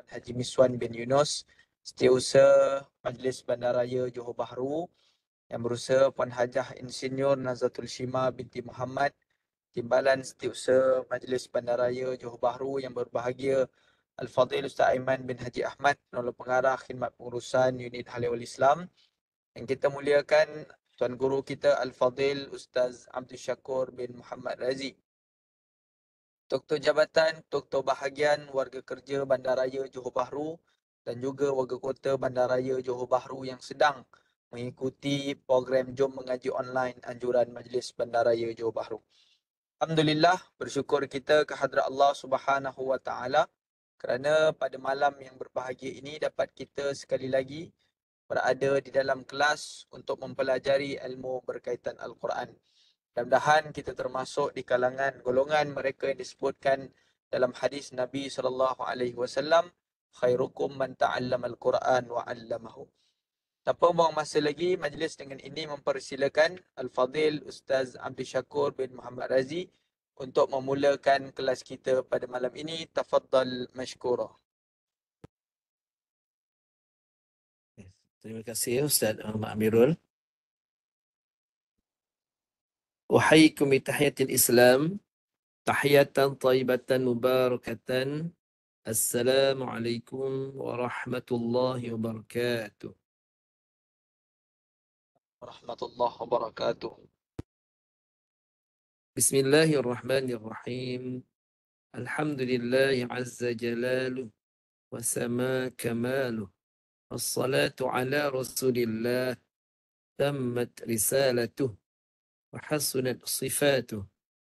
Tuan Haji Miswan bin Yunus, Setiausaha Majlis Bandaraya Johor Bahru, Yang Berusaha Puan Hajah Insinyur Nazatul Shima binti Muhammad, Timbalan Setiausaha Majlis Bandaraya Johor Bahru yang berbahagia Al-Fadhil Ustaz Aiman bin Haji Ahmad, Penolong Pengarah Khidmat Pengurusan Unit Halewal Islam. Yang kita muliakan Tuan Guru kita Al-Fadhil Ustaz Abdul Syakur bin Muhammad Razi. Doktor Jabatan, Doktor Bahagian Warga Kerja Bandaraya Johor Bahru dan juga warga kota Bandaraya Johor Bahru yang sedang mengikuti program Jom Mengaji Online anjuran Majlis Bandaraya Johor Bahru. Alhamdulillah, bersyukur kita kehadrat Allah Subhanahu Wa Taala kerana pada malam yang berbahagia ini dapat kita sekali lagi berada di dalam kelas untuk mempelajari ilmu berkaitan Al-Quran. Mudah-mudahan kita termasuk di kalangan golongan mereka yang disebutkan dalam hadis Nabi SAW, khairukum man ta'allama al-Quran wa 'allamahu. Tanpa buang masa lagi, majlis dengan ini mempersilakan Al-Fadhil Ustaz Abdul Syakur bin Muhammad Razi untuk memulakan kelas kita pada malam ini. Tafaddal mashkura. Terima kasih Ustaz Muhammad Amirul. Uhayyikum bi tahiyatil Islam, tahiyatan thayyibatan mubarakatan. Assalamualaikum warahmatullahi wabarakatuh. Warahmatullahi wabarakatuh. Bismillahirrahmanirrahim. Alhamdulillahi azza jalaluh wa sama kamaluh. Wassalatu ala rasulillah. Tammat risalatuh wa hasunat sifatuh.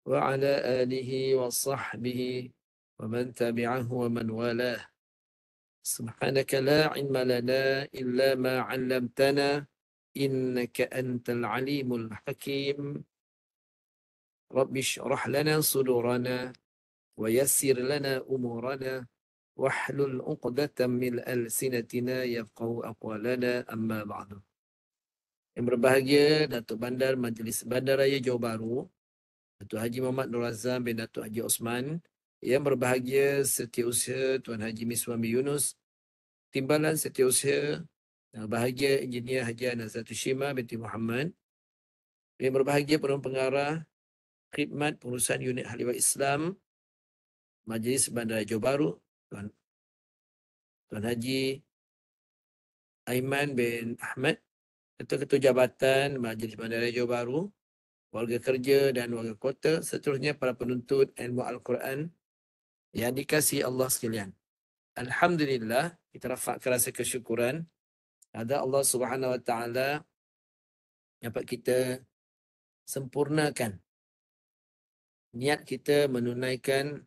وعلى آله وصحبه ومن تبعه ومن والاه سبحانك لا علم لنا إلا ما علمتنا إنك أنت العليم الحكيم رب اشرح لنا صدورنا ويسر لنا أمورنا واحلل عقدة من ألسنتنا يفقهوا أقوالنا أما بعد. Yang berbahagia Datuk Bandar Majlis Bandaraya Johor Bahru, Datuk Haji Muhammad Nur Azam bin Datuk Haji Osman, yang berbahagia Setiausaha Tuan Haji Miswan bin Yunus, Timbalan Setiausaha yang berbahagia Engineer Haji Nazatul Shima binti Muhammad, yang berbahagia Penolong Pengarah Khidmat Pengurusan Unit Halewat Islam Majlis Bandaraya Johor Bahru, Tuan Haji Aiman bin Ahmad, Ketua-Ketua Jabatan Majlis Bandaraya Johor Bahru, warga kerja dan warga kota, seterusnya para penuntut ilmu Al-Quran yang dikasihi Allah sekalian. Alhamdulillah, kita rafakkan rasa kesyukuran ada Allah Subhanahu Wa Taala dapat kita sempurnakan niat kita menunaikan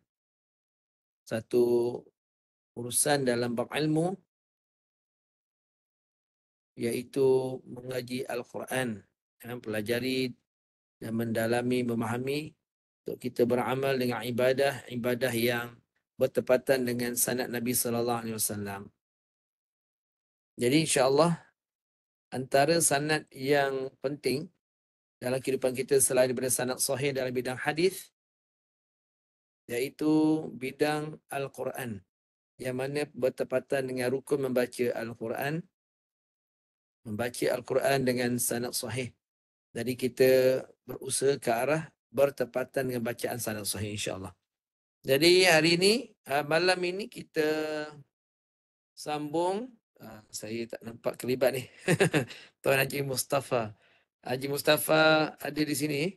satu urusan dalam bab ilmu, iaitu mengaji Al-Quran, pelajari dan mendalami, memahami untuk kita beramal dengan ibadah yang bertepatan dengan sanad Nabi sallallahu alaihi wasallam. Jadi insya-Allah antara sanad yang penting dalam kehidupan kita selain daripada sanad sahih dalam bidang hadis, iaitu bidang Al-Quran, yang mana bertepatan dengan rukun membaca Al-Quran, membaca Al-Quran dengan sanad sahih. Jadi kita berusaha ke arah bertepatan dengan bacaan sanad sahih insya-Allah. Jadi hari ini, malam ini kita sambung. Saya tak nampak kelibat ni. Tuan Haji Mustafa. Haji Mustafa ada di sini.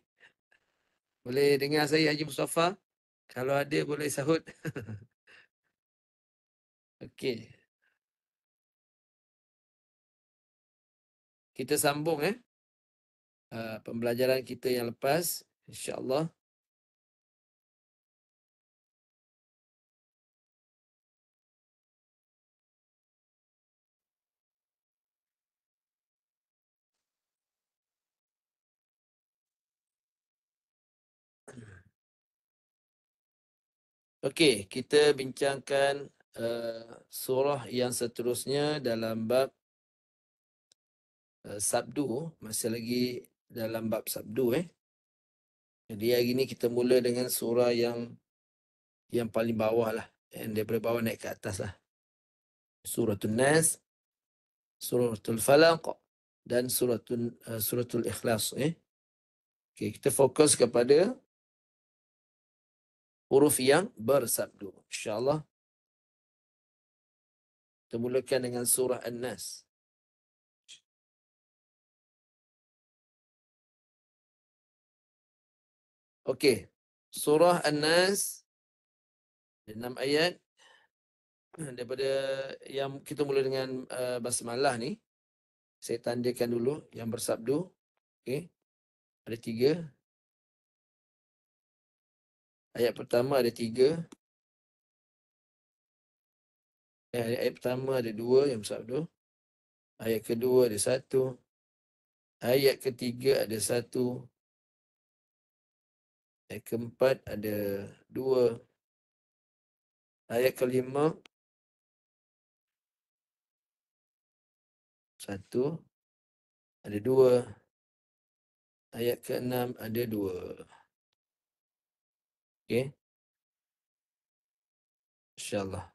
Boleh dengar saya Haji Mustafa? Kalau ada boleh sahut. Okey. Kita sambung pembelajaran kita yang lepas, insya-Allah. Okey, kita bincangkan surah yang seterusnya dalam bab Sabdu, masih lagi dalam bab Sabdu. Jadi hari ini kita mula dengan surah yang paling bawah lah, yang daripada bawah naik ke atas lah. Suratul Nas, Suratul Falaq, dan Suratul Ikhlas. Okay, kita fokus kepada huruf yang bersabdu. InsyaAllah, kita mulakan dengan surah An-Nas. Okey, surah An-Nas, 6 ayat. Daripada yang kita mula dengan basmalah ni, saya tandakan dulu yang bersabdu. Okey, ada 3. Ayat pertama ada 3. Ayat pertama ada 2 yang bersabdu. Ayat kedua ada 1. Ayat ketiga ada 1. Ayat keempat ada 2. Ayat kelima 1, ada 2. Ayat keenam ada 2. Okey, insya-Allah.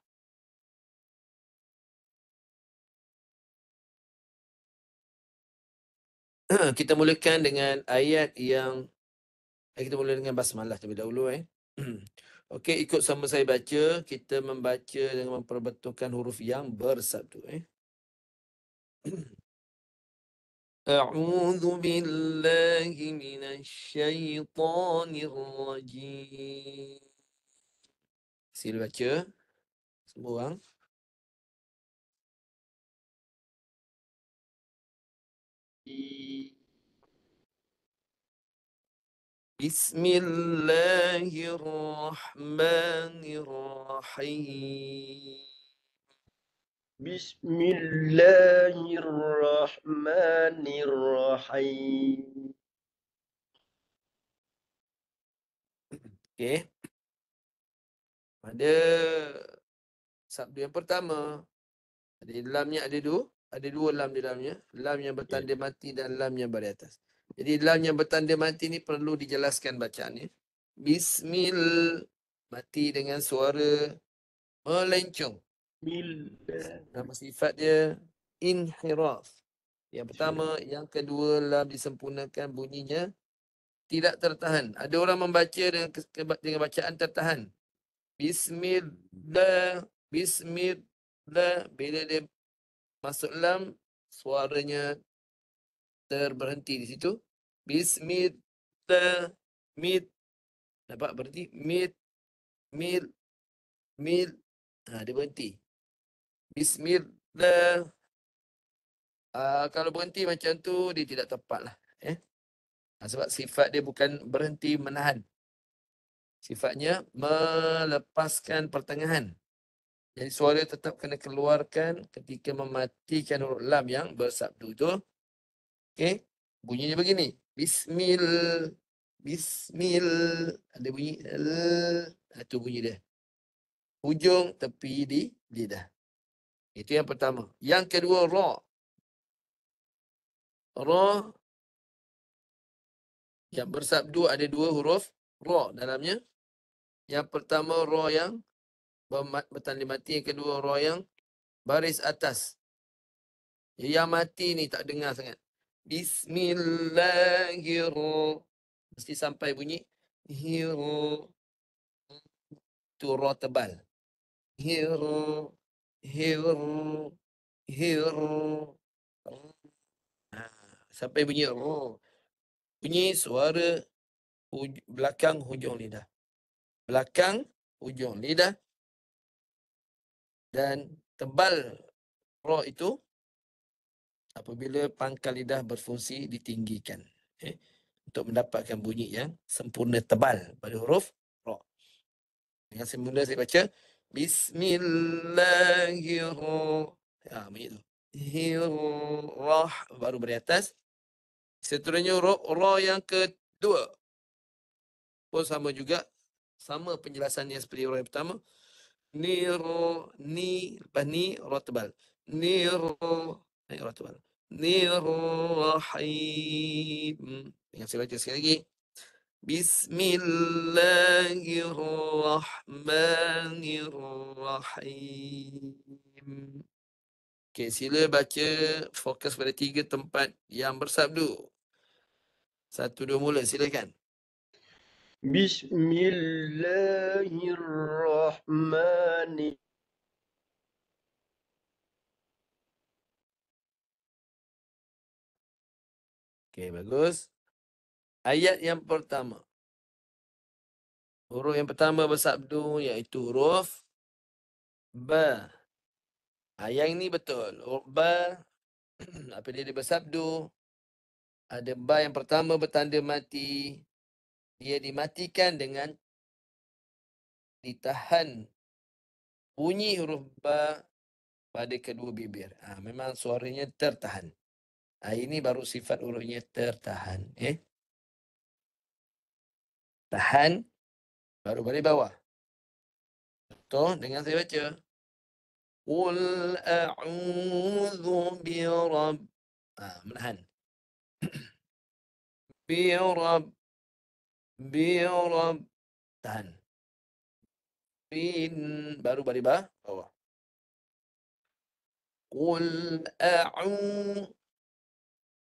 Kita mulakan dengan ayat yang kita mula dengan basmalah terlebih dahulu. Okey, ikut sama saya baca. Kita membaca dengan memperbetulkan huruf yang bersabdu. A'udzu billahi minasyaitonir rajim. Sila baca semua orang. Bismillahirrahmanirrahim. Bismillahirrahmanirrahim. Okey. Pada sabdu yang pertama, ada lamnya ada 2. Ada 2 lam di dalamnya. Lam yang bertanda mati dan lam yang baris atas. Jadi lam yang bertanda mati ni perlu dijelaskan bacaannya. Bismil, mati dengan suara melencong. Nama sifat dia inhiraf. Yang pertama, yang kedua lam disempurnakan bunyinya tidak tertahan. Ada orang membaca dengan bacaan tertahan. Bismillah, bismillah. Bila dia masuk lam, suaranya terberhenti di situ. Bismillah, mid. Nampak berhenti? Mid, mil, mil. Dia berhenti. Bismillah. Kalau berhenti macam tu, dia tidak tepat lah. Sebab sifat dia bukan berhenti menahan. Sifatnya melepaskan pertengahan. Jadi suara tetap kena keluarkan ketika mematikan huruf lam yang bersabdu tu. Okey, bunyinya begini. Bismil, bismil. Ada bunyi l. Itu bunyi dia. Hujung tepi di lidah. Itu yang pertama. Yang kedua, ra. Ra yang bersabdu ada 2 huruf ra dalamnya. Yang pertama ra yang bertanda mati, yang kedua ra yang baris atas. Yang mati ni tak dengar sangat. Bismillahirrahmanirrahim. Mesti sampai bunyi hiru. Tu ra tebal. Hiru, hiru, hiru. Sampai bunyi ra. Bunyi suara belakang hujung lidah. Belakang hujung lidah. Dan tebal ra itu apabila pangkal lidah berfungsi ditinggikan. Untuk mendapatkan bunyi yang sempurna tebal pada huruf ra. Dengan semula saya baca Bismillahirrahmanirrahim. Bunyi tu. Hirrah baru beri atas. Seterusnya ra yang kedua. Pun sama juga. Sama penjelasannya seperti ra yang pertama. Lepas ni ra tebal. Ra tebal. Nirrahim. Dengan saya baca sekali lagi. Bismillahirrahmanirrahim. Okey, sila baca, fokus pada 3 tempat yang bersabdu. 1, 2 mula, silakan. Bismillahirrahmanirrahim. Okey, bagus. Ayat yang pertama. Huruf yang pertama bersabdu iaitu huruf ba. Yang ini betul. Huruf ba apabila dia bersabdu, ada ba yang pertama bertanda mati. Dia dimatikan dengan ditahan bunyi huruf ba pada kedua bibir. Memang suaranya tertahan. Ini baru sifat hurufnya tertahan. Tahan, baru balik bawah. Contoh, dengan saya baca. Qul a'udhu birab. Menahan. Birab. Birab. Tahan. Bin. Baru balik bawah. Qul a'udhu.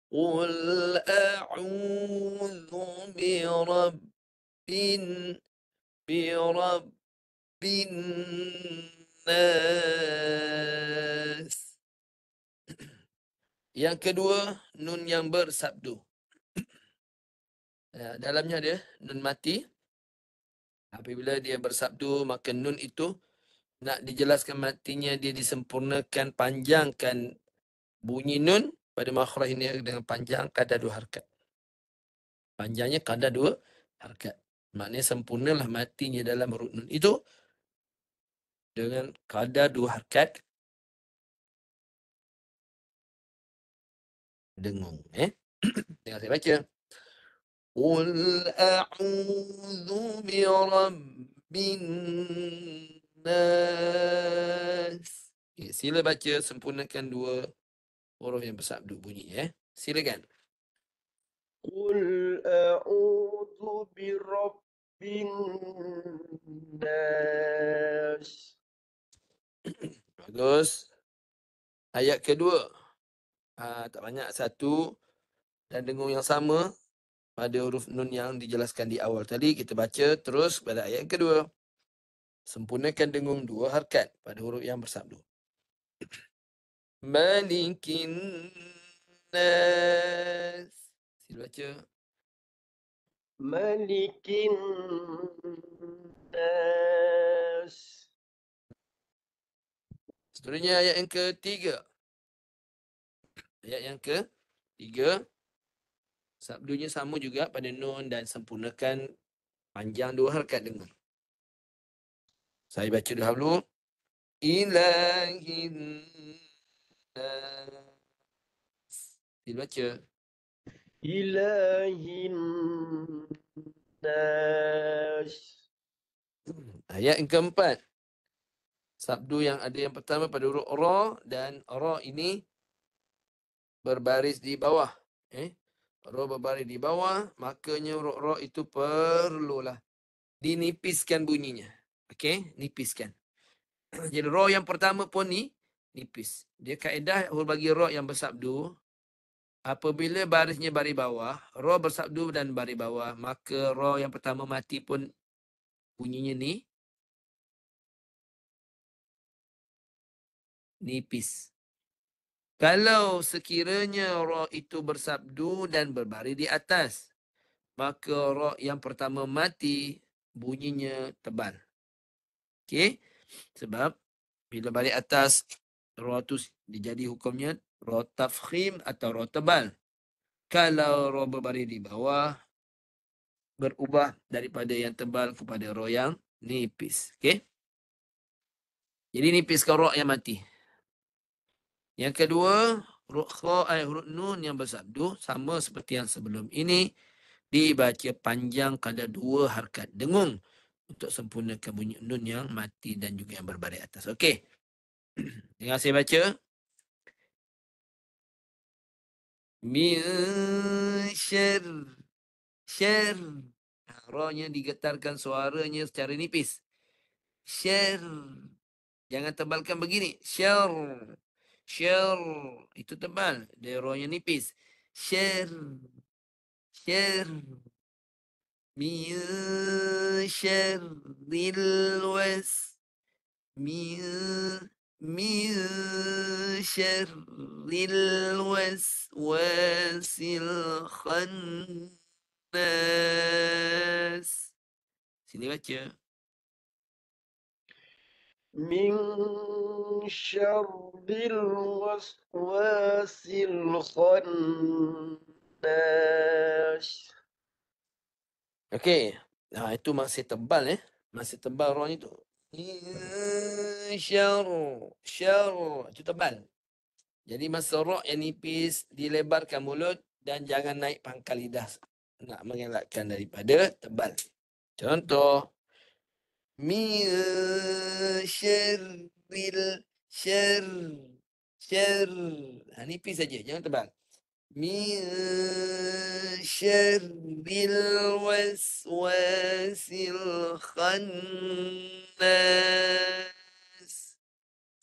Qul a'udhu birabbin. Birabbin nas. Yang kedua, nun yang bersabdu. Dalamnya ada nun mati. Apabila dia bersabdu, maka nun itu nak dijelaskan matinya, dia disempurnakan, panjangkan bunyi nun pada makhraj ini dengan panjang kadar 2 harakat. Panjangnya kadar 2 harakat. Maknanya sempurnalah matinya dalam huruf nun itu dengan kadar 2 harakat dengung. Dengan saya baca. Qul a'udhu birabbin nas. Sila baca, sempurnakan 2 huruf yang bersabdu bunyi. Silakan. Qul a'udhu birabbin nas. Bagus. Ayat kedua. Tak banyak, 1 dan dengung yang sama pada huruf nun yang dijelaskan di awal tadi. Kita baca terus pada ayat kedua. Sempurnakan dengung 2 harakat pada huruf yang bersabdu. Malikin nas. Sila baca. Malikin nas. Seterusnya ayat yang ketiga. Ayat yang ketiga. Sabdunya sama juga pada nun dan sempurnakan panjang 2 harakat dengung. Saya baca dahulu. Ilahin nas. Sila baca. Ilahin nas. Ayat yang keempat. Sabdu yang ada yang pertama pada huruf ra, dan ra ini berbaris di bawah. Ra berbaris di bawah, makanya huruf ra itu perlulah dinipiskan bunyinya. Okey, nipiskan. Jadi ra yang pertama pun nipis. Dia kaedah bagi ra yang bersabdu, apabila barisnya baris bawah, ra bersabdu dan baris bawah, maka ra yang pertama mati pun bunyinya nipis. Kalau sekiranya ra itu bersabdu dan berbaris di atas, maka ra yang pertama mati, bunyinya tebal. Okey? Sebab bila balik atas, ra tu dijadi hukumnya ra tafkhim atau ra tebal. Kalau ra berbaris di bawah, berubah daripada yang tebal kepada ra yang nipis. Okey? Jadi nipiskan ra yang mati. Yang kedua, huruf nun yang bersabdu sama seperti yang sebelum ini, dibaca panjang kadar 2 harakat dengung untuk sempurnakan bunyi nun yang mati dan juga yang berbaris atas. Okey. Dengar saya baca. Min syarr. Syarr. Ra-nya digetarkan suaranya secara nipis. Syarr. Jangan tebalkan begini. Syarr. Syar. Itu tebal. Dia rohnya nipis. Syar. Syar. Min syarril was. Min syarril waswasil khannas. Sini baca. من شر الوسواس الخناس. Okey. Nah, itu masih tebal Masih tebal rohnya tu. Syar. Syar. Itu tebal. Jadi masa roh yang nipis, dilebarkan mulut dan jangan naik pangkal lidah. Nak mengelakkan daripada tebal. Contoh. Min syarril syarr. Syarr. Nipis saja, jangan tebal. Min syarril waswasil khannas.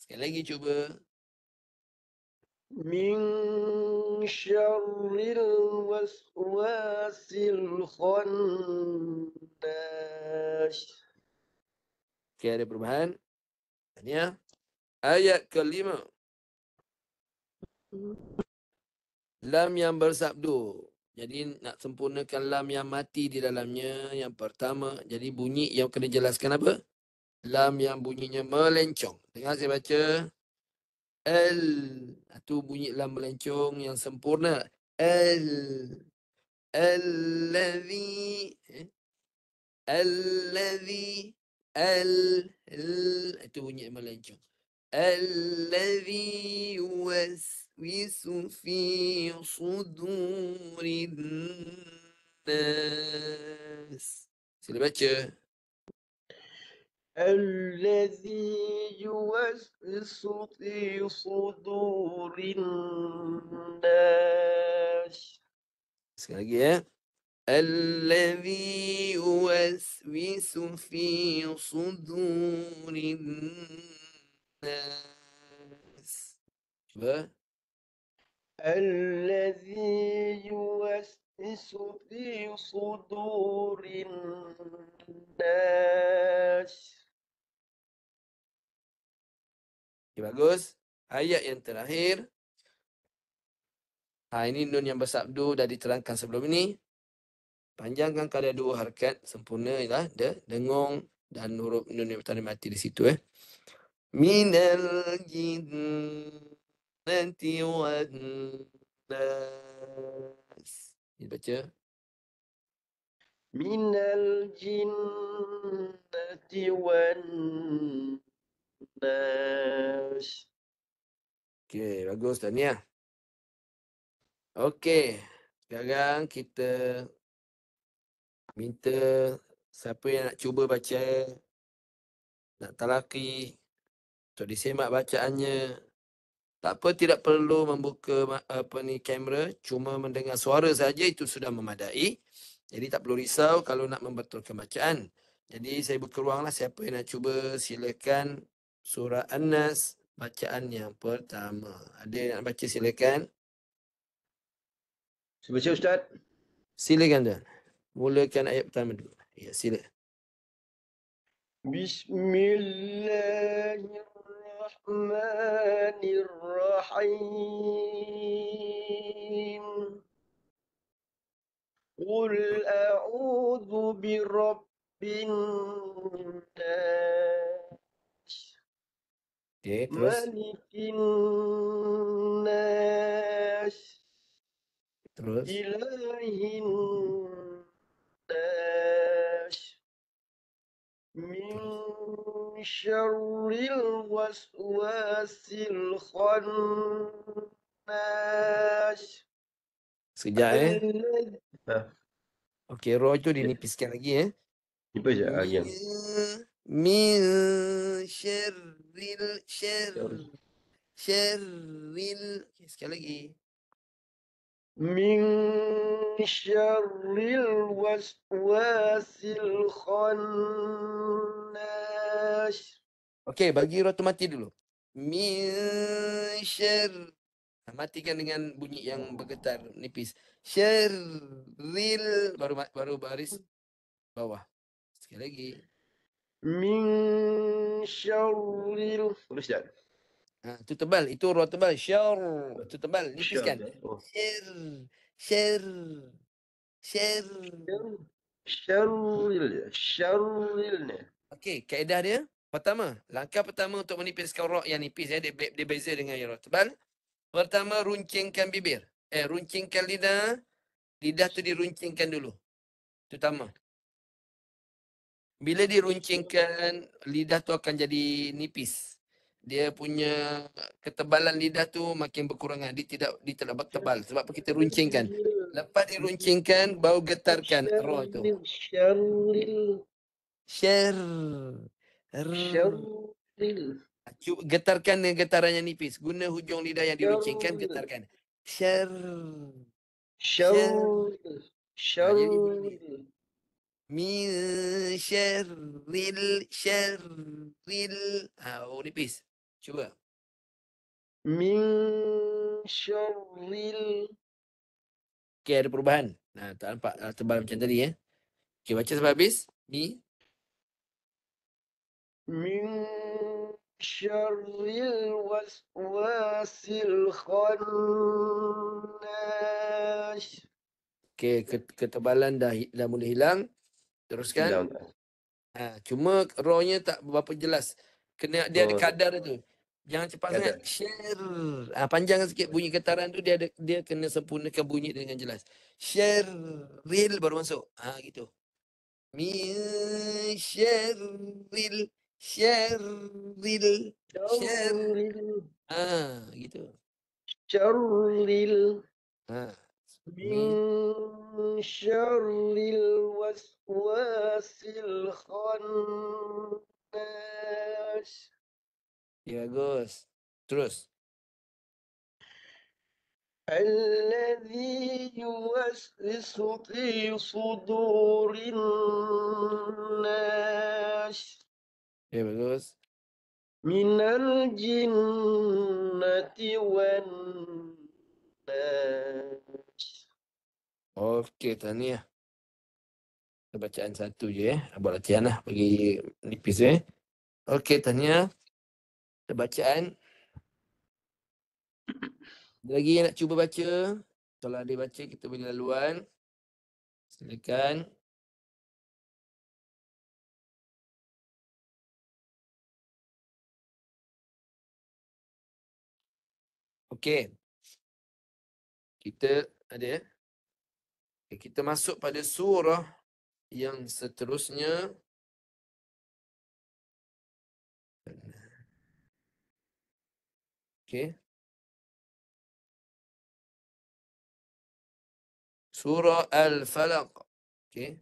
Sekali lagi cuba. من شر الوسواس الخناس. Okey, ada perubahan. Tanya. Ayat kelima. Lam yang bersabdu. Jadi nak sempurnakan lam yang mati di dalamnya. Yang pertama. Jadi bunyi yang kena jelaskan apa? Lam yang bunyinya melencong. Dengar saya baca. Al. Itu bunyi lam melencong yang sempurna. Al. Alladhi. Alladhi. Itu bunyi melencong. Alladhi yuwaswisu fi sudurin nas. Sila baca. الذي يوسوس في صدور الناس. Sekali lagi Alladhi yuwaswisu fi sudurin nas. Cuba. الذي يوسوس في صدور الناس. Okay, bagus. Ayat yang terakhir. Ini nun yang bersabdu dah diterangkan sebelum ini. Panjangkan kadar dua harakat. Sempurna ialah dengung dan huruf nun yang pertama mati di situ. Minal jinnati wan nas. Ini baca. من الجنة والناس. Okey, bagus tahniah. Okey, sekarang kita minta siapa yang nak cuba baca, nak talaki, untuk disemak bacaannya. Tak apa, tidak perlu membuka kamera, cuma mendengar suara saja itu sudah memadai. Jadi tak perlu risau kalau nak membetulkan bacaan. Jadi saya buka ruanglah, siapa yang nak cuba silakan surah An-Nas bacaan yang pertama. Ada yang nak baca silakan. Saya baca Ustaz. Silakan tuan. Mulakan ayat pertama dulu. Ya, sila. Bismillahirrahmanirrahim. Qul a'udzu birabbin nas. Okey, terus. Malikin nas. Terus. Ilahin nas. Min syarril waswasil khannas. Sekejap Alladzi. Okey, roh itu dinipiskan lagi Apa je yang Min syarril syarril. Okey, sekali lagi. min syarril waswasil khannas. Okey, bagi roh tu mati dulu. Min syarr. Matikan dengan bunyi yang bergetar nipis. Syarril. Baru baris bawah. Sekali lagi. Min syarril. Boleh Ustaz? Itu tebal. Itu roh tebal. Syarr. Itu tebal. Nipiskan. Oh. Syarr. Syarr. Syarr. Syarril. Syarril ni. Okey, kaedah dia. Pertama, langkah pertama untuk menipiskan roh yang nipis ya, dia beza dengan yang roh tebal. Pertama, runcingkan bibir. Runcingkan lidah. Lidah tu diruncingkan dulu. Itu pertama. Bila diruncingkan, lidah tu akan jadi nipis. Dia punya ketebalan lidah tu makin berkurangan. Dia tidak tebal. Sebab apa kita runcingkan. Lepas diruncingkan, baru getarkan roh tu. Syarril. Syarr. Syarril. Cuba getarkan dengan getaran yang nipis. Guna hujung lidah yang diruncingkan, getarkan. Syarr. Syarril. Jadi bunyi. Syarril. Min syarril. Oh nipis. Cuba. Min syarril. Okey, ada perubahan. Tak nampak tebal macam tadi ya. Okey, baca sampai habis. Ni. Min syarril waswasil khannas. Okey, ketebalan dah mula hilang. Teruskan. Cuma rohnya tak berapa jelas. Kena dia ada kadar tu. Jangan cepat sangat. Syarr. Panjang sikit bunyi getaran tu, dia kena sempurnakan bunyi dengan jelas. Syarril baru masuk. Gitu. Min syarril. Syarril. Syarril. Gitu. Syarril. Min Min syarril waswasil khannas. Ya, bagus. Terus. Alladhi yuwaswisu fi sudurin nas. Ya, bagus. Minal jinnati wan nas. Okey, tahniah. Bacaan satu je buat latihan lah bagi nipis Okey, tahniah. Bacaan. Ada lagi yang nak cuba baca? Kalau ada baca, kita beri laluan. Silakan. Okey. Kita ada. Kita masuk pada surah yang seterusnya. Okey. Surah Al-Falaq. Okey.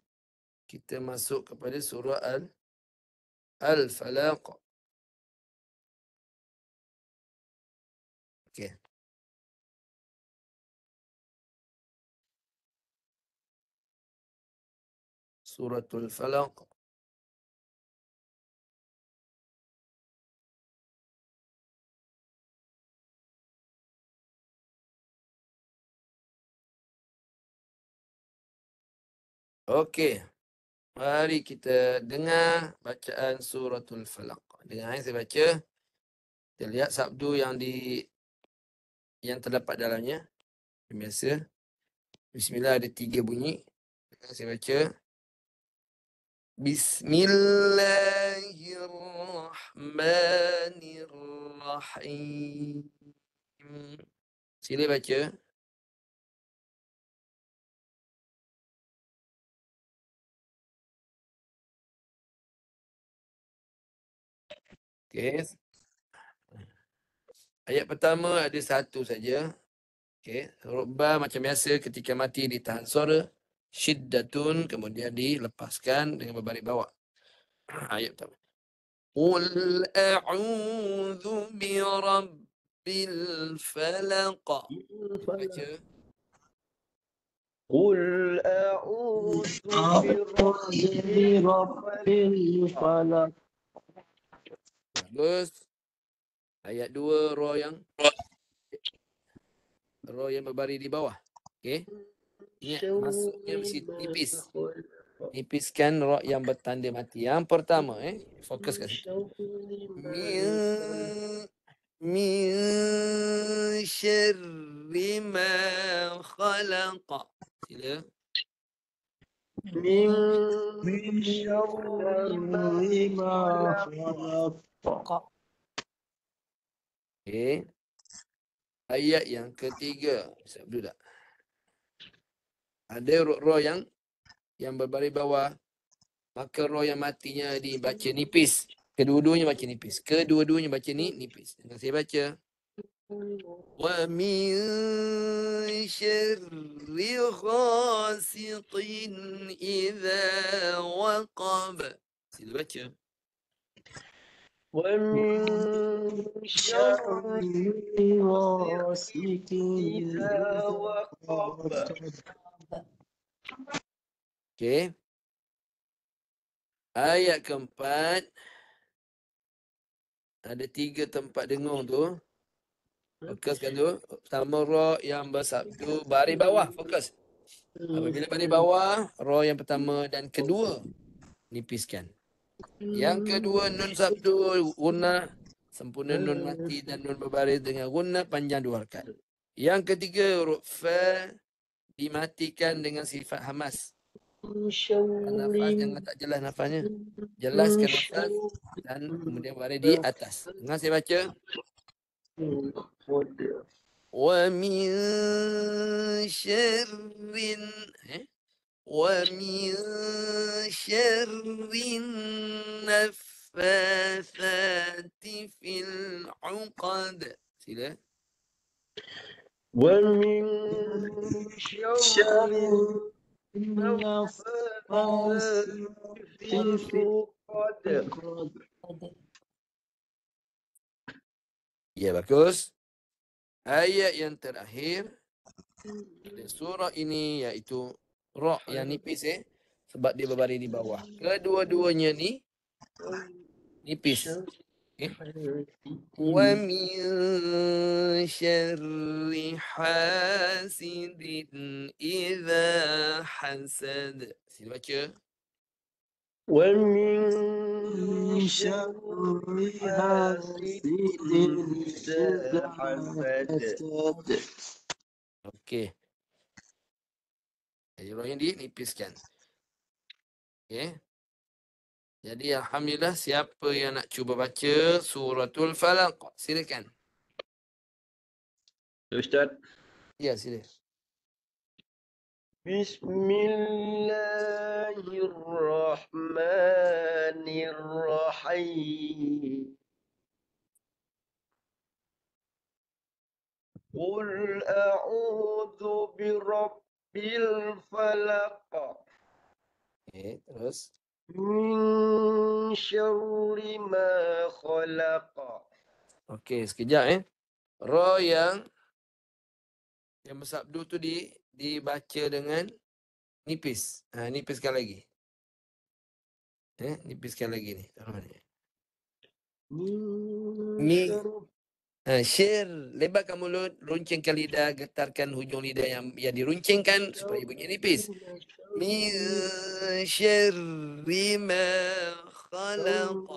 Kita masuk kepada surah Al-Falaq. Okey. Suratul Falaq. Okey. Mari kita dengar bacaan suratul Falaq. Dengar saya baca. Kita lihat sabdu yang terdapat dalamnya. Biasa. Bismillah ada 3 bunyi. Dengar saya baca. Bismillahirrahmanirrahim. Sila baca. Okey. Ayat pertama ada 1 saja. Okey. Huruf ba macam biasa ketika mati ditahan suara. Syiddatun kemudian dilepaskan dengan berbaris bawah. Ayat pertama. Qul a'udzu birabbil falaq. Baca. Qul a'udzu birabbil falaq. Bagus. Ayat 2 ra yang berbaris di bawah. Okey. Ingat masuknya mesti nipis. Nipiskan ra yang bertanda mati. Yang pertama fokus kat situ. Min syarri ma khalaqa. Sila. من شر ما خلق. Okey. Ayat yang ketiga. Sabdu tak? Ada huruf ra yang berbaris bawah. Maka ra yang matinya dibaca nipis. Kedua-duanya baca nipis. Kedua-duanya baca nipis. Dengan saya baca. Wa min syarri ghasiqin idza waqab. Sila baca. ومن شر غاسق إذا وقب. Okey. Ayat keempat. Ada 3 tempat dengung tu. Fokuskan tu. Pertama ra yang bersabdu baris bawah. Fokus. Apabila baris bawah, ra yang pertama dan kedua nipiskan. Yang kedua nun sabdu gunnah sempurna nun mati dan nun berbaris dengan gunnah panjang 2 harakat. Yang ketiga huruf fa dimatikan dengan sifat hamas. Nafas jangan tak jelas nafasnya. Jelaskan nafas dan kemudian baris di atas. Dengar saya baca. Wa min syarrin ومن شر النفاثات في العقد. Sila. ومن شر النفاثات في العقد. Ya, bagus. Ayat yang terakhir pada surah ini iaitu ra yang nipis sebab dia berbaris di bawah. Kedua-duanya ni nipis. Wa min syarri hasidin idza hasad. Sila baca. ومن شر حاسد إذا حسد. Okey. Jadi ra yang dinipiskan. Okey. Jadi alhamdulillah siapa yang nak cuba baca suratul Falaq, silakan. Ustaz. Ya, sila. Bismillahirrahmanirrahim. Qul a'udzu birabbil falaq. Okey, terus. Min syarri ma khalaq. Okey, sekejap Ra yang bersabdu tu dibaca dengan nipis. Nipiskan lagi. Nipiskan lagi ni. Mi. Syir, lebarkan mulut, runcingkan lidah, getarkan hujung lidah yang diruncingkan supaya bunyi nipis. Min syarri ma khalaq.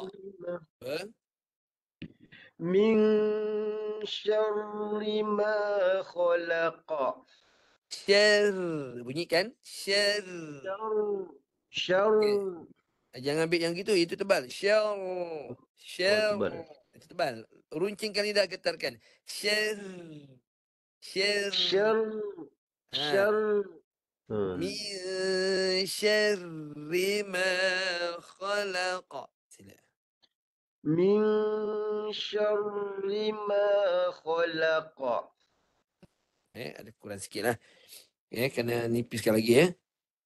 Min syarri ma khalaq. Syar, bunyikan syar. Syar. Jangan ambil yang gitu, itu tebal. Syar. Syar. Itu tebal. Runcingkan lidah, getarkan. Syar. Syar. Syar. Syar. Min syarri ma khalaq. Sila. Min syarri ma khalaq. Ada kurang sikit lah. Kena nipiskan lagi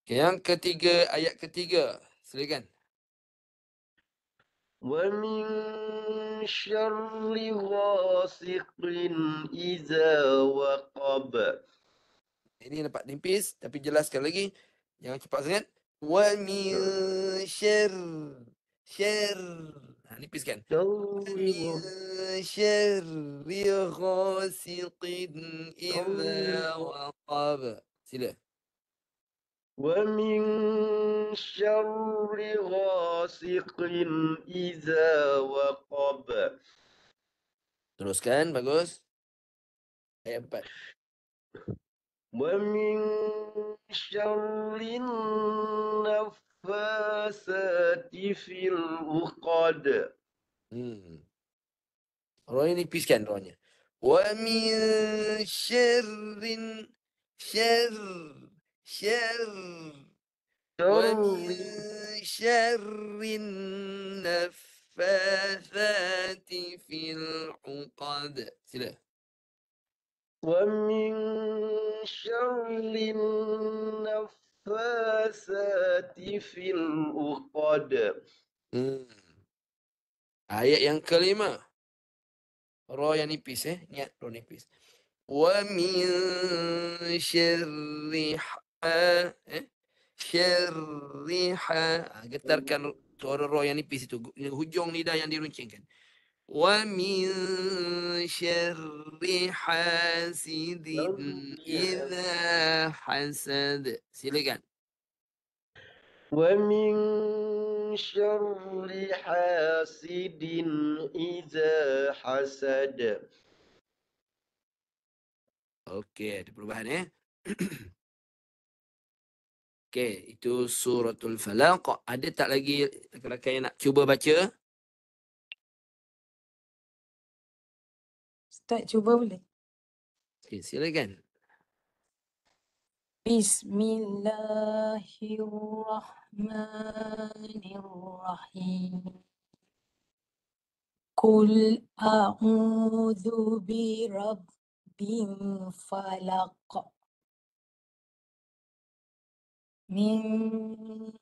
Yang ketiga, ayat ketiga. Silakan. Wa min syarri ghasiqin iza waqab. Ini dapat nipis, tapi jelaskan lagi. Jangan cepat sangat. Wa min syarr. Nipiskan. شر من شر غاسق إذا وقب. Sila. ومن شر غاسق إذا وقب. Teruskan, bagus. Ayat 4. ومن شر النفاثات في العقد. Roh ini nipiskan rohnya. Wa min syarrin syarr wa min syarrin naffathati fil uqad. Sila. ومن شر النفاثات في العقد. Ayat yang kelima. Roh yang nipis Niat roh nipis. Wa min syarri getarkan suara roh yang nipis itu, hujung lidah yang diruncingkan. Wa min syarri hasidin idza hasad. Silakan. ومن شر حاسد إذا حسد. Okey, ada perubahan Okey, itu suratul Falaq. Ada tak lagi rakan-rakan yang nak cuba baca? Ustaz cuba boleh? Okey, silakan. Bismillahirrahmanirrahim. Qul a'udzu birabbil falaq. Min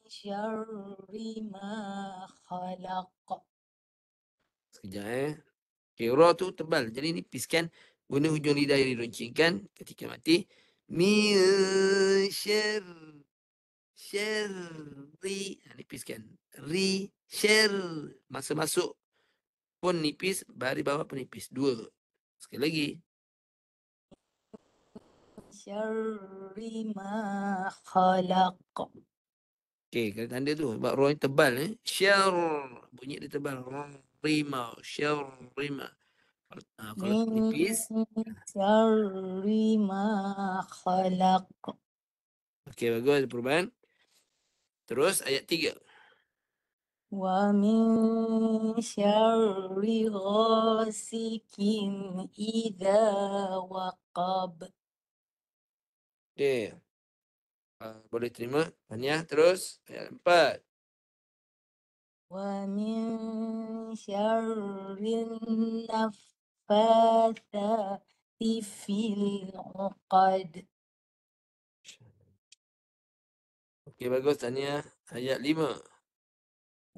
syarri ma khalaq. Sekejap Okey, ra tu tebal. Jadi nipiskan. Guna hujung lidah yang diruncingkan ketika mati. Min syarri. Nipiskan. Syarr. Masa masuk pun nipis, baris bawah pun nipis. 2. Sekali lagi. Syarri ma khalaq. Okey, kena tanda tu. Sebab ra ni tebal Syarr. Bunyi dia tebal. Rima. Syarrima. Kalau Min nipis. syarri ma khalaq. Okey, bagus. Ada perubahan. Terus ayat 3. Wa min syarri ghasikin idza waqab. Okey. Boleh terima. Tahniah. Terus ayat 4. Wa min syarri naffathati fil uqad. Okey, bagus. Tahniah. Ayat 5.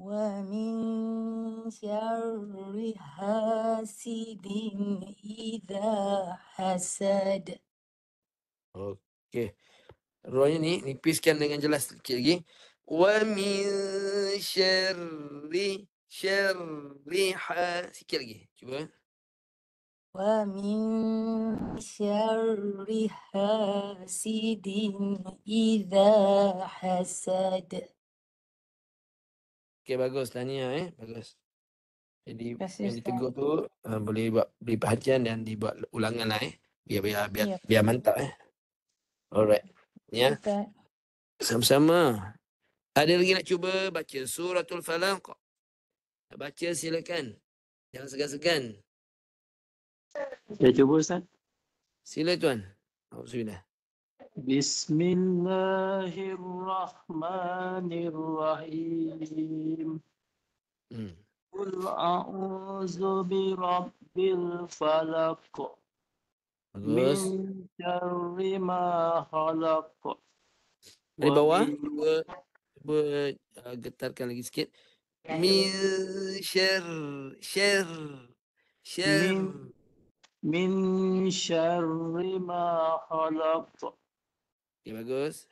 Wa min syarri hasidin idza hasad. Okey. Rohnya ni nipiskan dengan jelas sikit lagi. Wa min syarri sikit lagi. Cuba. Wa min syarri hasidin idza hasad. Okey, bagus. Tahniah Bagus. Jadi Terima kasih, yang Ustaz. ditegur tu boleh beri perhatian dan dibuat ulangan lah Biar Ya. biar mantap Alright. Ya. Ustaz. Sama-sama. Ada lagi nak cuba baca suratul Falaq? Nak baca silakan. Jangan segan-segan. Ya, cuba Ustaz. Sila tuan. Alhamdulillah. Bismillahirrahmanirrahim. Qul a'udzu birabbil falaq. Bagus. Min syarri ma khalaq. Dari bawah. Wa Cuba getarkan lagi sikit. Min syarr. min syarri ma khalaq. Okay, bagus.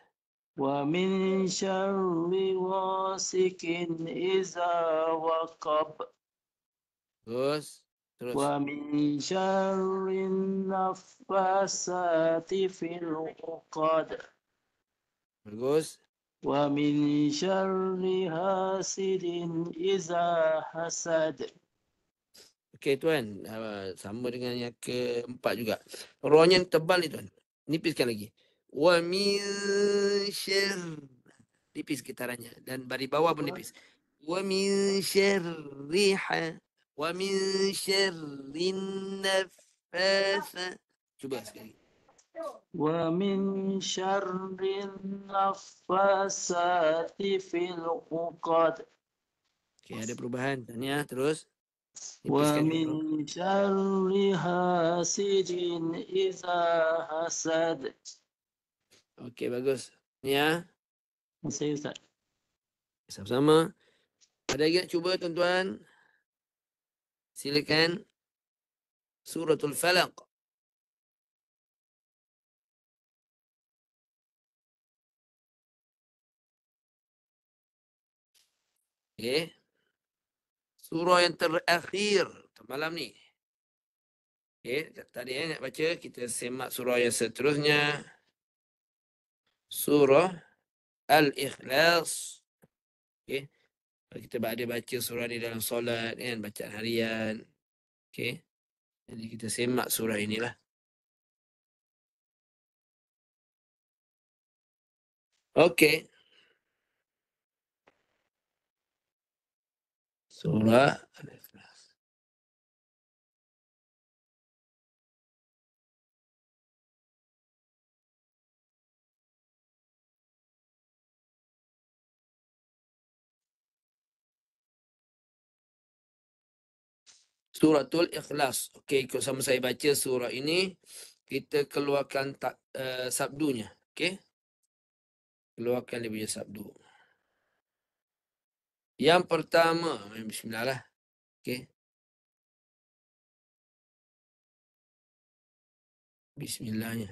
Wa min syarri ghasikin iza waqab. Terus. ومن شر النفاسات في العقد Bagus. ومن شر حاسد إذا حسد. Okey tuan, sama dengan yang keempat juga. Rohnya tebal ni tuan. Nipiskan lagi. Wa min syarr. Nipis getarannya. Dan bari bawah pun nipis. Wa min syarriha. Wa min syarrin nafasa. Cuba sekali. ومن شر النفاسات في العقد Okey, ada perubahan. Tanya terus. Nipiskan ومن dulu. شر حاسد إذا حسد. Okey, bagus. Ni ya. Masih Ustaz. Sama-sama. Ada lagi nak cuba tuan-tuan? Silakan. Suratul Falaq. Okey. Surah yang terakhir malam ni. Okey, tadi nak baca, kita semak surah yang seterusnya. Surah Al-Ikhlas. Okey. Kita ada baca surah ni dalam solat kan, bacaan harian. Okey. Jadi kita semak surah inilah. Okey. Surah Al-Ikhlas. Suratul Ikhlas. Okey, ikut sama saya baca surah ini. Kita keluarkan sabdunya. Okey. Keluarkan dia punya sabdu. Yang pertama, bismillah lah. Okey. Bismillahnya.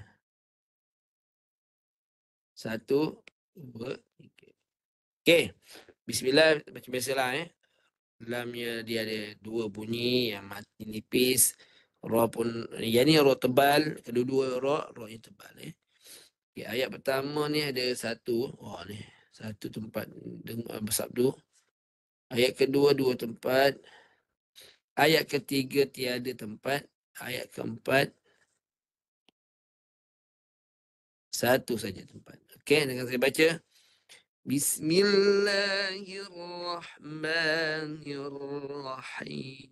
1, 2, 3. Okey. Bismillah macam biasalah Lamnya dia ada 2 bunyi yang mati nipis. Ra pun yang ni ra tebal, kedua-dua ra yang tebal Okey, ayat pertama ni ada 1. Oh ni. 1 tempat bersabdu. Ayat kedua 2 tempat. Ayat ketiga tiada tempat. Ayat keempat 1 saja tempat. Okey, dengan saya baca. Bismillahirrahmanirrahim.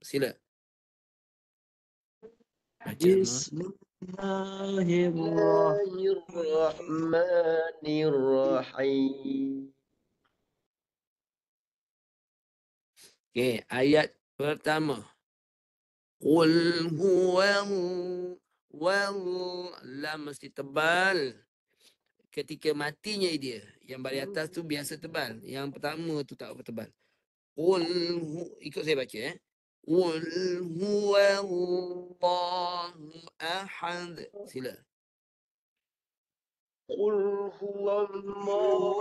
Sila. Baca semua. Bismillahirrahmanirrahim. Okey, ayat pertama. Qul lam mesti tebal. Ketika matinya dia, yang baris atas tu biasa tebal. Yang pertama tu tak apa tebal. Qul ikut saya baca Qul huwallahu ahad. Sila. Qul huwallahu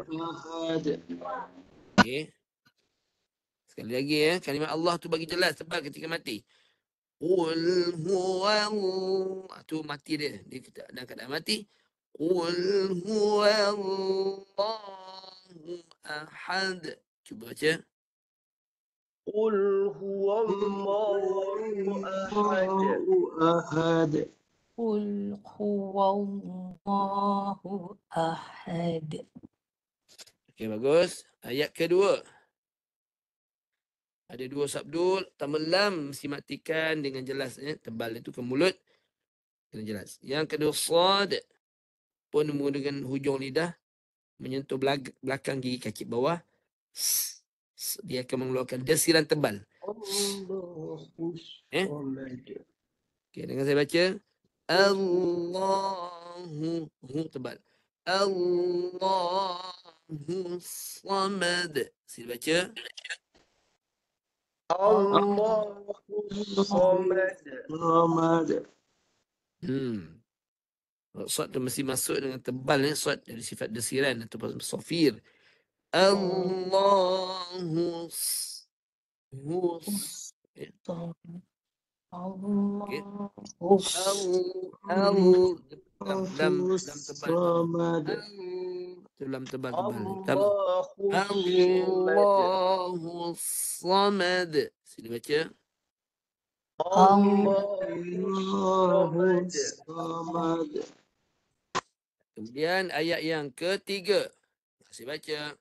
ahad. Okey. Sekali lagi kalimat Allah tu bagi jelas tebal ketika mati. Qul huwallahu, tu mati dia. Dia dalam keadaan mati. Qul huwallahu ahad. Cuba baca. Qul huwallahu ahad. قل هو الله أحد. Okey, bagus. Ayat kedua. Ada 2 sabdul. Tambah lam mesti matikan dengan jelas. Tebal itu ke mulut. Kena jelas. Yang kedua sad. Pun dengan hujung lidah. Menyentuh belakang gigi kaki bawah. Dia akan mengeluarkan desiran tebal. Okey, dengan saya baca. Allahu tebal. Allahu samad. Sila baca. Allahu samad. Sod tu mesti masuk dengan tebal Sod dari sifat desiran ataupun sofir. Allahu ya. Okey. Lam tebal. الصمد Tu lam tebal. Tambah. الله الصمد Allahu samad. Sini baca. الله الصمد الصمد Kemudian ayat yang ketiga. Masih baca.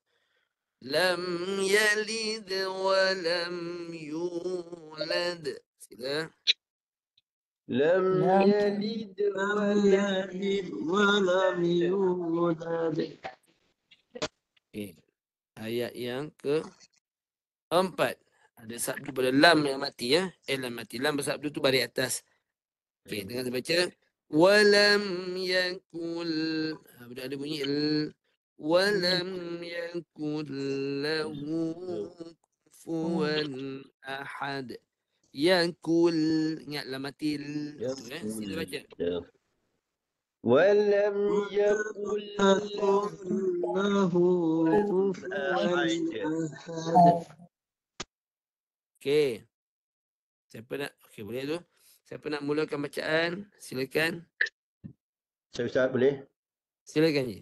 Lam yalid wa lam yulad. Sila. لم لم يلد لم ولم يلد ولم يولد يولد Okay. Ayat yang keempat. Ada sabdu pada lam yang mati ya. Lam mati. Lam bersabdu tu baris atas. Okey, dengar saya baca. Walam yakul. Ada bunyi walam yakul lahu kufuwan ahad. Yakul. Ingat lam mati. Sila baca. ولم يكن له كفوا أحد أحد Okey. Siapa nak? Okey, boleh tu. Siapa nak mulakan bacaan? Silakan. Saya Ustaz boleh? Silakan je.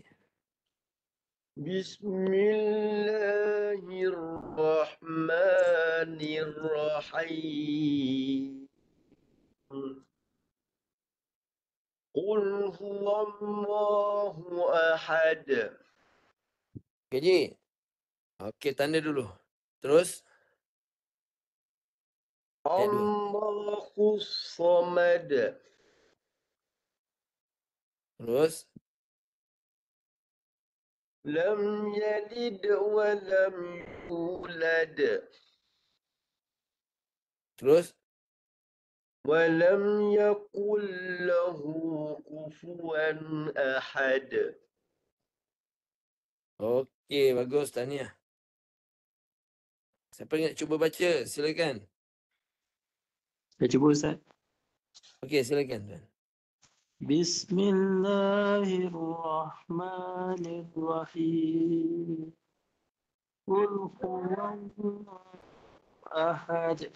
Bismillahirrahmanirrahim. Qul huwallahu ahad. Okey, Ji. Okey, tanda dulu. Terus. Allahus samad. Terus. Lam yalid wa lam yulad. Terus. ولم يكن له كفوا أحد. Okey, bagus. Tahniah. Siapa nak cuba baca? Silakan. Saya cuba Ustaz. Okey, silakan tuan. Bismillahirrahmanirrahim. Qul huwallahu ahad.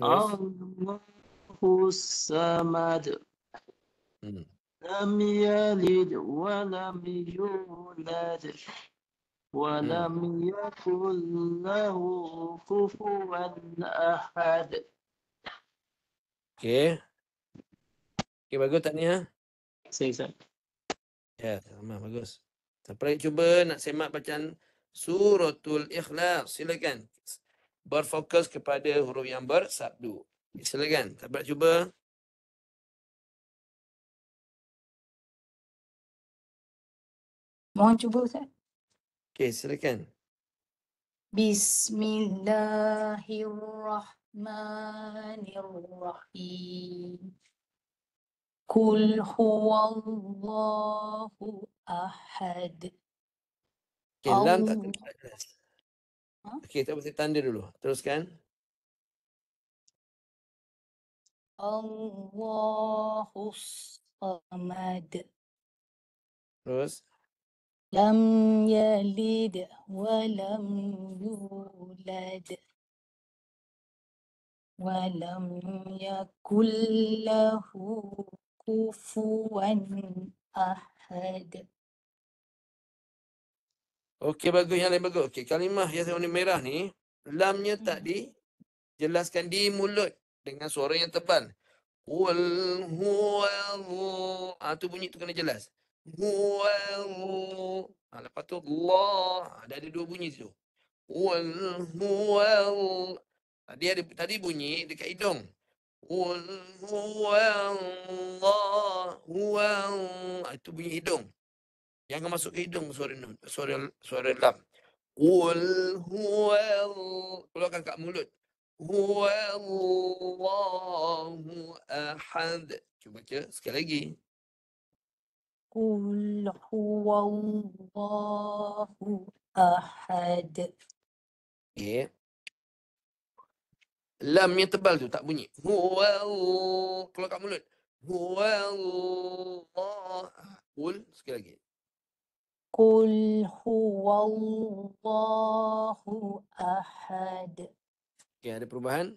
Terus. Allahus samad. Lam yalid wa lam yulad wa lam yakul lahu kufuwan ahad. Okey. Okey, bagus tahniah. Saya Ustaz. Ya, sama bagus. Siapa lagi cuba nak semak bacaan Suratul Ikhlas? Silakan. Berfokus kepada huruf yang bersabdu. Silakan. Siapa nak cuba? Mohon cuba Ustaz. Okey, silakan. Bismillahirrahmanirrahim. Qul huwallahu ahad. Okey, lam tak Allah. terlihat jelas. Ha? Okey, kita mesti tanda dulu. Teruskan. Allahus samad. Terus. Lam yalid wa lam yulad wa lam yakul lahu kufuwan ahad. Okey, bagus. Yang lain bagus. Okey, kalimah yang warna merah ni, lamnya tak dijelaskan di mulut dengan suara yang tebal. Qul huwallahu. Tu bunyi tu kena jelas. Huwallahu. Lepas tu Allah. Ada dua bunyi tu. Qul huwallahu. Tadi bunyi dekat hidung. Qul huwallahu. Itu bunyi hidung. Jangan masuk ke hidung suara lam. Qul huwallahu. Keluarkan kat mulut. Huwallahu ahad. Cuba baca sekali lagi. Qul huwallahu ahad. Okay. Lam yang tebal tu tak bunyi. Huwallahu. Keluar kat mulut. Huwallahu. Qul sekali lagi. Qul huwallahu ahad. Okey, ada perubahan.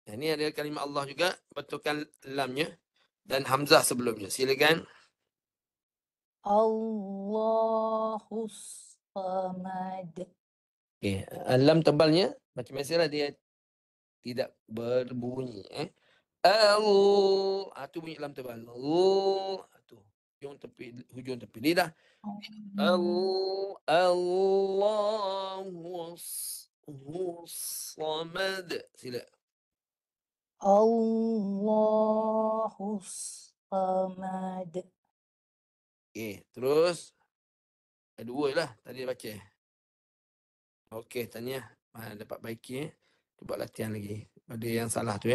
Yang ni ada kalimah Allah juga. Betulkan lamnya. Dan hamzah sebelumnya. Silakan. Allahus samad. Okey, lam tebalnya macam biasalah dia tidak berbunyi. Tu bunyi lam tebal. Tu hujung tepi lidah. Allahus samad. Sila. Allahus samad. Okey, terus ada dua lah tadi baca. Okey, tanya. Dapat baiki. Buat latihan lagi. Ada yang salah tu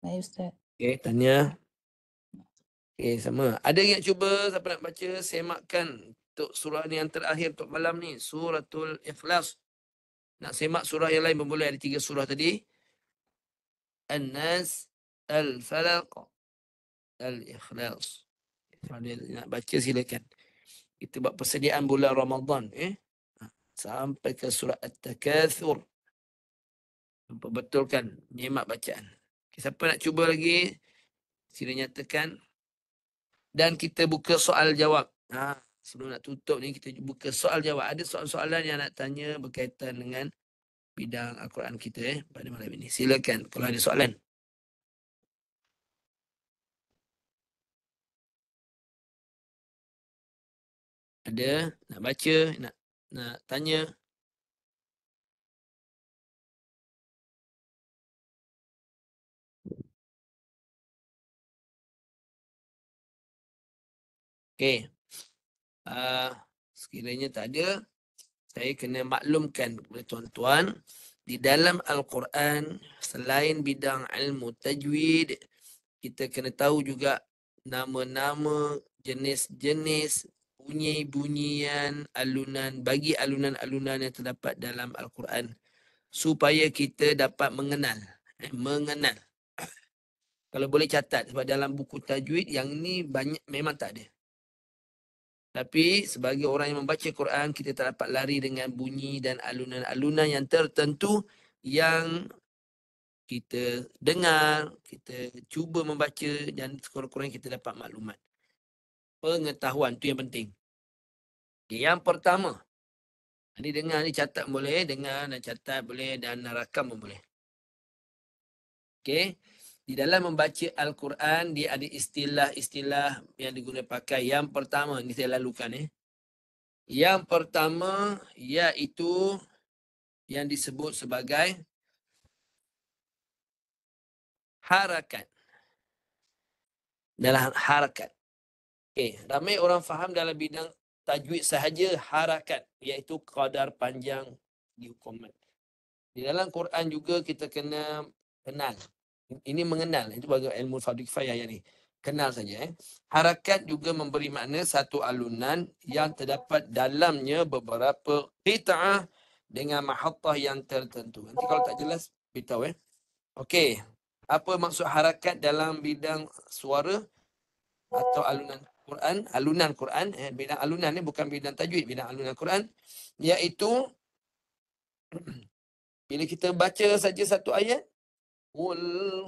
Baik Ustaz. Okey, tanya. Okey, sama. Ada yang cuba siapa nak baca semakkan untuk surah ni yang terakhir untuk malam ni, Suratul Ikhlas. Nak semak surah yang lain pun boleh. Ada 3 surah tadi. An-Nas, Al-Falaq, Al-Ikhlas. Kalau dia nak baca silakan. Kita buat persediaan bulan Ramadan sampai ke surah At-Takatsur. Betulkan nyemak bacaan. Okay, siapa nak cuba lagi? Sila nyatakan. Dan kita buka soal jawab. Sebelum nak tutup ni kita buka soal jawab. Ada soalan-soalan yang nak tanya berkaitan dengan bidang Al-Quran kita pada malam ini. Silakan kalau ada soalan. Ada nak baca, nak tanya. Okey. Sekiranya tak ada, saya kena maklumkan kepada tuan-tuan, di dalam Al-Quran, selain bidang ilmu tajwid, kita kena tahu juga nama-nama, jenis-jenis, bunyi-bunyian, alunan, bagi alunan-alunan yang terdapat dalam Al-Quran. Supaya kita dapat mengenal. Mengenal. Kalau boleh catat, sebab dalam buku tajwid yang ni banyak memang tak ada. Tapi sebagai orang yang membaca Quran, kita tak dapat lari dengan bunyi dan alunan-alunan yang tertentu yang kita dengar, kita cuba membaca dan sekurang-kurangnya kita dapat maklumat. Pengetahuan tu yang penting. Okay, yang pertama, ni dengar ni catat boleh, dengar dan catat boleh dan rakam pun boleh. Okey. Di dalam membaca Al-Quran, dia ada istilah-istilah yang digunakan pakai. Yang pertama, ni saya lalukan. Yang pertama, iaitu yang disebut sebagai harakat. Dalam harakat. Okey, ramai orang faham dalam bidang tajwid sahaja harakat, iaitu qadar panjang dihukuman. Di dalam Quran juga kita kena kenal. Ini mengenal. Itu bagi ilmu fardhu kifayah yang ni. Kenal saja. Harakat juga memberi makna satu alunan yang terdapat dalamnya beberapa qita'ah dengan mahattah yang tertentu. Nanti kalau tak jelas, beritahu. Okey. Apa maksud harakat dalam bidang suara atau alunan Quran? Alunan Quran. Bidang alunan ni bukan bidang tajwid. Bidang alunan Quran. Iaitu bila kita baca saja satu ayat, Qul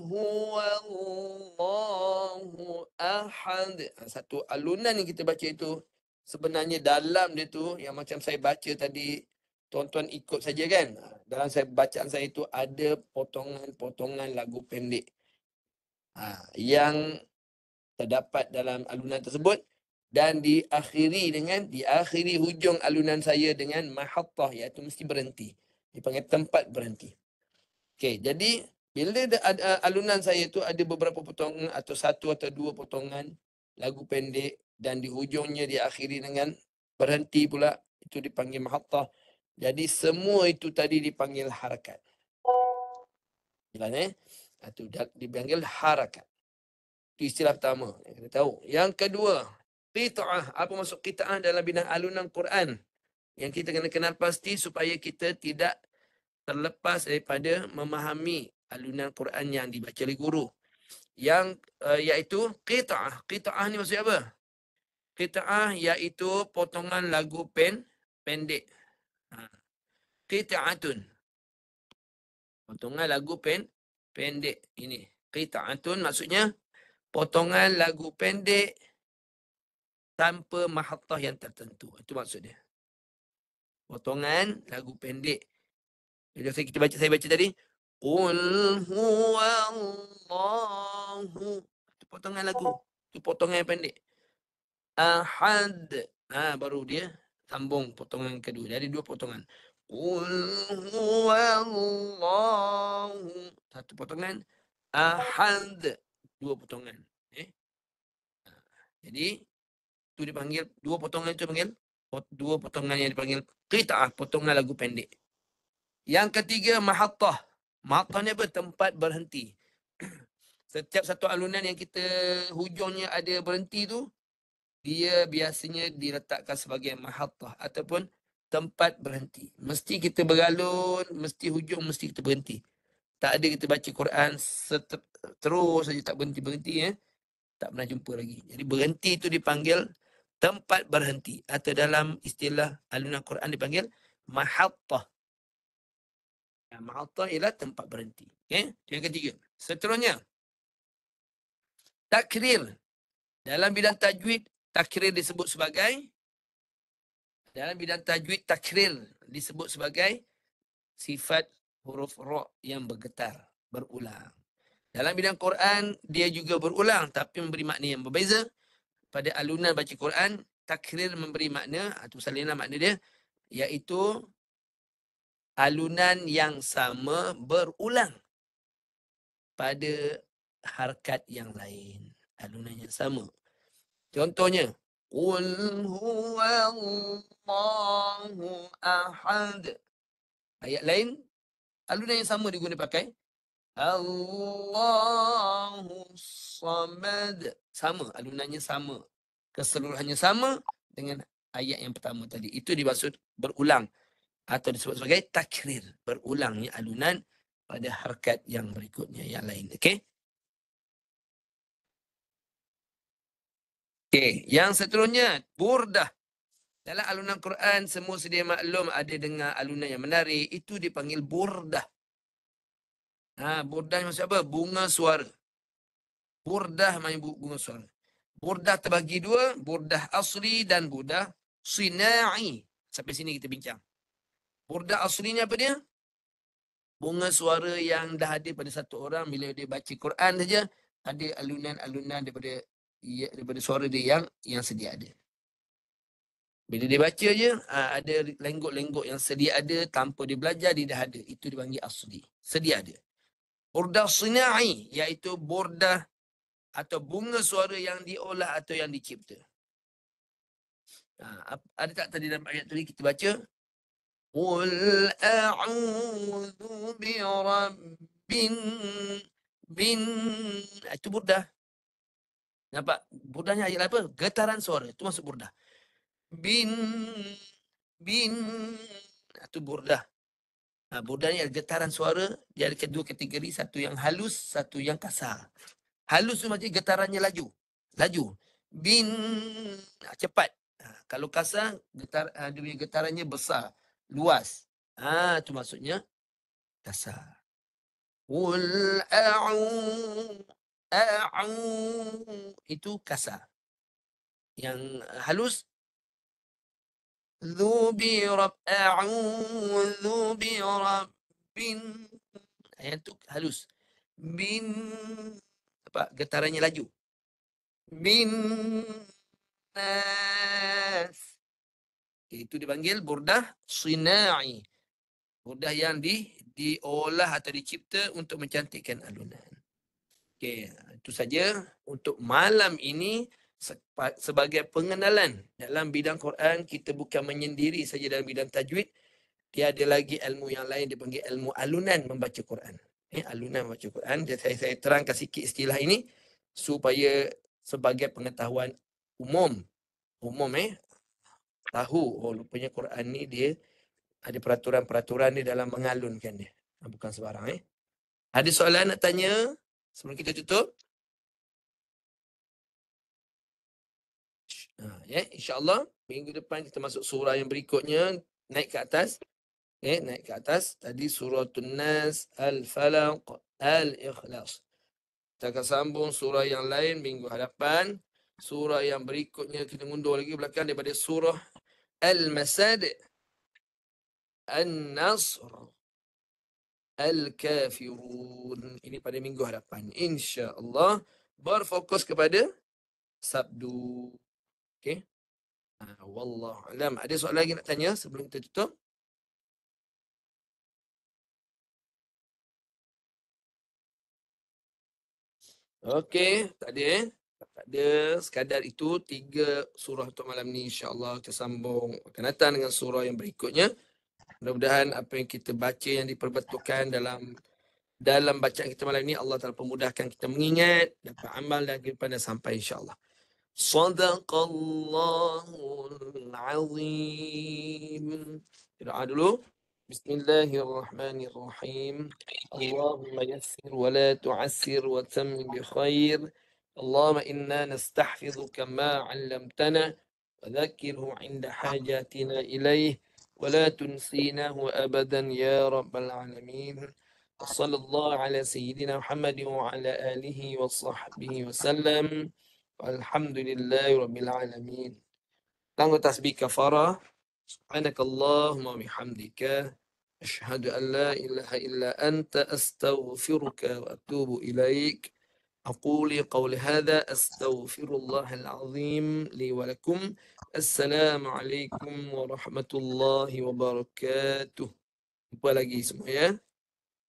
huwallahu ahad. Satu alunan yang kita baca itu, sebenarnya dalam dia tu, yang macam saya baca tadi, tuan-tuan ikut saja kan. Dalam bacaan saya itu ada potongan-potongan lagu pendek. Yang terdapat dalam alunan tersebut. Dan diakhiri hujung alunan saya dengan mahattah, iaitu mesti berhenti. Dipanggil tempat berhenti. Okey, jadi bila ada alunan saya tu ada beberapa potongan atau satu atau dua potongan lagu pendek dan di hujungnya diakhiri dengan berhenti pula, itu dipanggil mahattah. Jadi semua itu tadi dipanggil harakat. Jelas itu dipanggil harakat. Itu istilah pertama yang kita tahu. Yang kedua, qita'ah. Apa maksud qita'ah dalam bidang alunan Quran? Yang kita kena kenal pasti supaya kita tidak terlepas daripada memahami alunan Quran yang dibaca oleh guru. Yang iaitu qita'ah. Qita'ah ni maksudnya apa? Qita'ah iaitu potongan lagu pendek. Qita'atun. Potongan lagu pendek. Ini. Qita'atun maksudnya potongan lagu pendek tanpa mahattah yang tertentu. Itu maksudnya. Potongan lagu pendek. Jadi saya baca tadi. Qul huwallahu. Itu potongan lagu. Itu potongan yang pendek. Ahad. Baru dia sambung potongan kedua. Jadi 2 potongan. Qul huwallahu. 1 potongan. Ahad. 2 potongan. Jadi itu dipanggil 2 potongan itu dipanggil 2 potongan yang dipanggil qita'ah, potongan lagu pendek. Yang ketiga mahattah. Mahattah ni apa? Tempat berhenti. Setiap satu alunan yang kita hujungnya ada berhenti tu, dia biasanya diletakkan sebagai mahattah ataupun tempat berhenti. Mesti kita beralun, mesti hujung, mesti kita berhenti. Tak ada kita baca Quran terus saja tak berhenti-berhenti. Tak pernah jumpa lagi. Jadi berhenti itu dipanggil tempat berhenti. Atau dalam istilah alunan Quran dipanggil mahattah. Mahattah ialah tempat berhenti. Okay? Yang ketiga. Seterusnya. Takrir. Dalam bidang tajwid, takrir disebut sebagai sifat huruf ra yang bergetar, berulang. Dalam bidang Quran, dia juga berulang tapi memberi makna yang berbeza. Pada alunan baca Quran, takrir memberi makna, atau salinan makna dia, iaitu alunan yang sama berulang pada harkat yang lain. Alunan yang sama. Contohnya, Qul huwallahu ahad. Ayat lain, alunan yang sama diguna pakai Allahu samad. Sama, alunannya sama. Keseluruhannya sama dengan ayat yang pertama tadi. Itu dimaksud berulang. Atau disebut sebagai takrir. Berulangnya alunan pada harkat yang berikutnya, yang lain. Okey? Okey, yang seterusnya, burdah. Dalam alunan Quran, semua sedia maklum ada dengan alunan yang menarik. Itu dipanggil burdah. Burdah maksud apa? Bunga suara. Burdah main bunga suara. Burdah terbagi 2, burdah asli dan burdah sina'i. Sampai sini kita bincang. Burdah asli ni apa dia? Bunga suara yang dah ada pada satu orang bila dia baca Quran saja, ada alunan-alunan daripada suara dia yang sedia ada. Bila dia baca je, ada lenggok-lenggok yang sedia ada, tanpa dia belajar dia dah ada. Itu dipanggil asli. Sedia ada. Burdah sina'i, iaitu burdah atau bunga suara yang diolah atau yang dicipta. Ada tak tadi dalam ayat tadi kita baca? Qul a'udhu bi rabbin bin. Itu burdah. Nampak? Burdahnya ayat apa? Getaran suara. Itu masuk burdah. Bin. Itu burdah. Burdah ni ada getaran suara. Dia ada 2 kategori. Satu yang halus, satu yang kasar. Halus tu macam getarannya laju. Bin. Cepat. Kalau kasar, dia punya getarannya besar. Luas. Itu maksudnya kasar. Qul itu kasar. Yang halus, a'udzu bi rabbin. Yang tu halus. Bin, apa? Getarannya laju. Bin nas. Itu dipanggil burdah sina'i. Burdah yang diolah atau dicipta untuk mencantikkan alunan. Okey, itu saja untuk malam ini sebagai pengenalan dalam bidang Quran. Kita bukan menyendiri saja dalam bidang tajwid. Dia ada lagi ilmu yang lain dipanggil ilmu alunan membaca Quran. Alunan membaca Quran. Saya terangkan sikit istilah ini supaya sebagai pengetahuan umum. Tahu, rupanya Quran ni dia ada peraturan-peraturan ni dalam mengalunkan dia. Bukan sebarang. Ada soalan nak tanya sebelum kita tutup? Ya, insya-Allah minggu depan kita masuk surah yang berikutnya, naik ke atas. Naik ke atas. Tadi suratul Nas, Al-Falaq, Al-Ikhlas. Kita akan sambung surah yang lain minggu hadapan. Surah yang berikutnya kita mundur lagi belakang daripada surah Al-Masad, An-Nasr, Al-Kafirun. Ini pada minggu hadapan. InsyaAllah berfokus kepada Sabtu. Okey. Wallahu alam. Ada soalan lagi nak tanya sebelum kita tutup? Okey, tak ada. Tak ada. Sekadar itu 3 surah untuk malam ni, insya-Allah kita sambung akan datang dengan surah yang berikutnya. Mudah-mudahan apa yang kita baca yang diperbetulkan dalam bacaan kita malam ni, Allah Taala pemudahkan kita mengingat, dapat amal dan kehidupan sampai, insya-Allah. Sadaqallahul azim. Doa dulu. Bismillahirrahmanirrahim. Allahumma yassir wa la tu'assir wa tammim bi khair. Allahumma inna nastahfizuka ma 'allamtana wa dhakkirhu 'inda hajatina ilayh wa la tunsinahu abadan ya rabbal alamin. وصلى الله على سيدنا محمد وعلى آله وصحبه وسلم. Alhamdulillah Rabbil Alamin. Tangguh tasbih kafarah. Subhanakallahumma bihamdika. Ashhadu an la ilaha illa anta astaghfiruka wa atubu ilaik. أقول قولي هذا أستغفر الله العظيم لي ولكم. السلام عليكم ورحمة الله وبركاته. Jumpa lagi semua ya.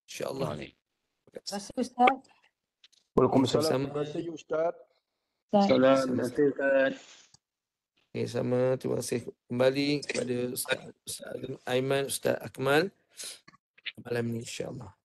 InsyaAllah. Terima kasih Ustaz. Waalaikumsalam. Terima kasih Ustaz. Salam. Terima kasih Ustaz. Okay, sama. Terima kasih kembali kepada Ustaz Aiman, Ustaz Akmal malam ni, insyaAllah.